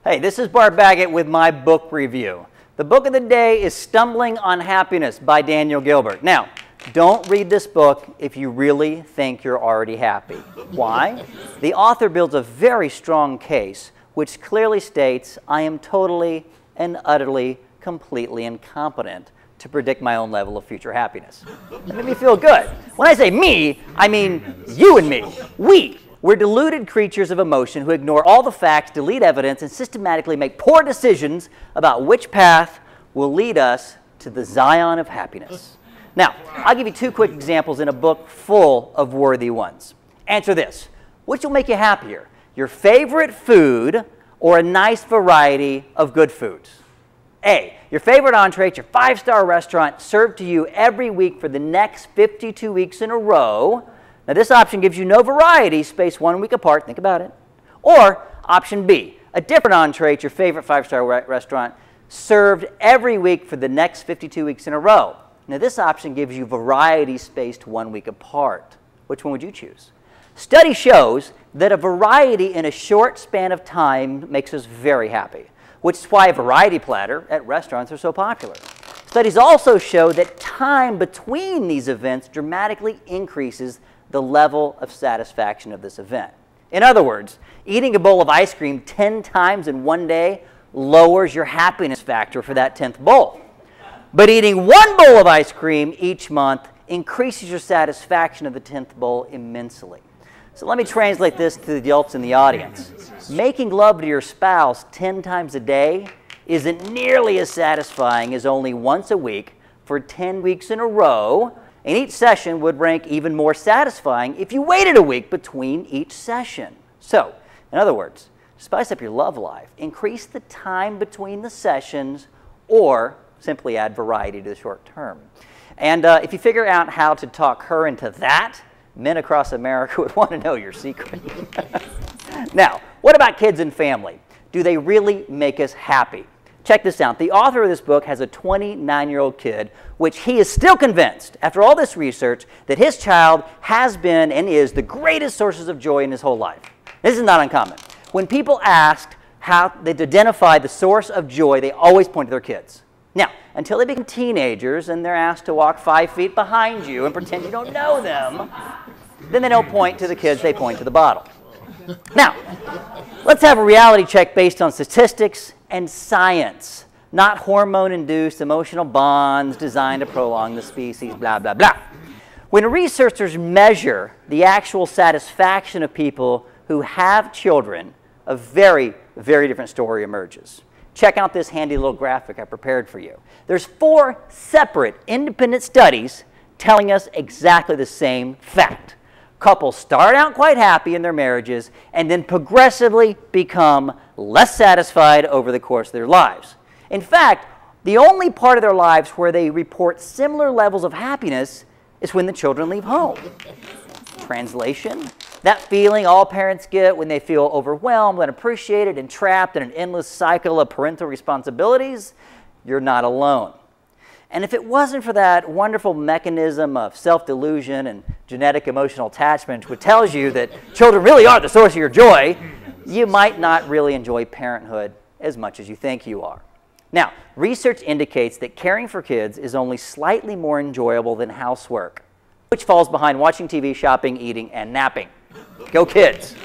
Hey, this is Bart Baggett with my book review. The book of the day is Stumbling on Happiness by Daniel Gilbert. Now, don't read this book if you really think you're already happy. Why? The author builds a very strong case which clearly states I am totally and utterly, completely incompetent to predict my own level of future happiness. That made me feel good. When I say me, I mean you and me. We're deluded creatures of emotion who ignore all the facts, delete evidence, and systematically make poor decisions about which path will lead us to the Zion of happiness. Now, I'll give you two quick examples in a book full of worthy ones. Answer this. Which will make you happier? Your favorite food or a nice variety of good foods? A, your favorite entree at your 5-star restaurant served to you every week for the next 52 weeks in a row. Now, this option gives you no variety, spaced 1 week apart. Think about it. Or option B, a different entree at your favorite 5-star restaurant served every week for the next 52 weeks in a row. Now, this option gives you variety spaced 1 week apart. Which one would you choose? Study shows that a variety in a short span of time makes us very happy, which is why a variety platter at restaurants are so popular. Studies also show that time between these events dramatically increases the level of satisfaction of this event. In other words, eating a bowl of ice cream 10 times in one day lowers your happiness factor for that 10th bowl. But eating one bowl of ice cream each month increases your satisfaction of the 10th bowl immensely. So let me translate this to the adults in the audience. Making love to your spouse 10 times a day isn't nearly as satisfying as only once a week for 10 weeks in a row, and each session would rank even more satisfying if you waited a week between each session. So, in other words, spice up your love life, increase the time between the sessions, or simply add variety to the short term. And if you figure out how to talk her into that, men across America would want to know your secret. Now, what about kids and family? Do they really make us happy? Check this out. The author of this book has a 29-year-old kid, which he is still convinced, after all this research, that his child has been and is the greatest sources of joy in his whole life. This is not uncommon. When people asked how they identify the source of joy, they always point to their kids. Now, until they become teenagers and they're asked to walk 5 feet behind you and pretend you don't know them, then they don't point to the kids, they point to the bottle. Now, let's have a reality check based on statistics and science, not hormone-induced emotional bonds designed to prolong the species, blah, blah, blah. When researchers measure the actual satisfaction of people who have children, a very, very different story emerges. Check out this handy little graphic I prepared for you. There's 4 separate independent studies telling us exactly the same fact. Couples start out quite happy in their marriages and then progressively become less satisfied over the course of their lives. In fact, the only part of their lives where they report similar levels of happiness is when the children leave home. Translation, that feeling all parents get when they feel overwhelmed, unappreciated, and trapped in an endless cycle of parental responsibilities, you're not alone. And if it wasn't for that wonderful mechanism of self-delusion and genetic emotional attachment, which tells you that children really are the source of your joy, you might not really enjoy parenthood as much as you think you are. Now, research indicates that caring for kids is only slightly more enjoyable than housework, which falls behind watching TV, shopping, eating, and napping. Go kids!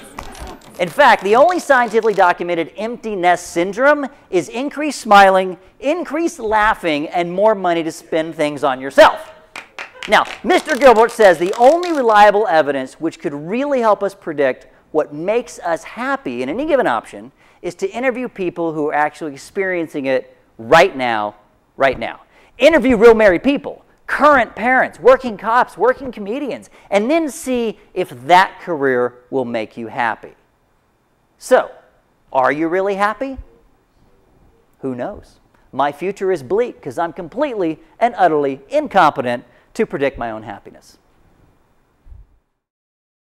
In fact, the only scientifically documented empty nest syndrome is increased smiling, increased laughing, and more money to spend things on yourself. Now, Mr. Gilbert says the only reliable evidence which could really help us predict what makes us happy in any given option is to interview people who are actually experiencing it right now, right now. Interview real married people, current parents, working cops, working comedians, and then see if that career will make you happy. So, are you really happy? Who knows? My future is bleak because I'm completely and utterly incompetent to predict my own happiness.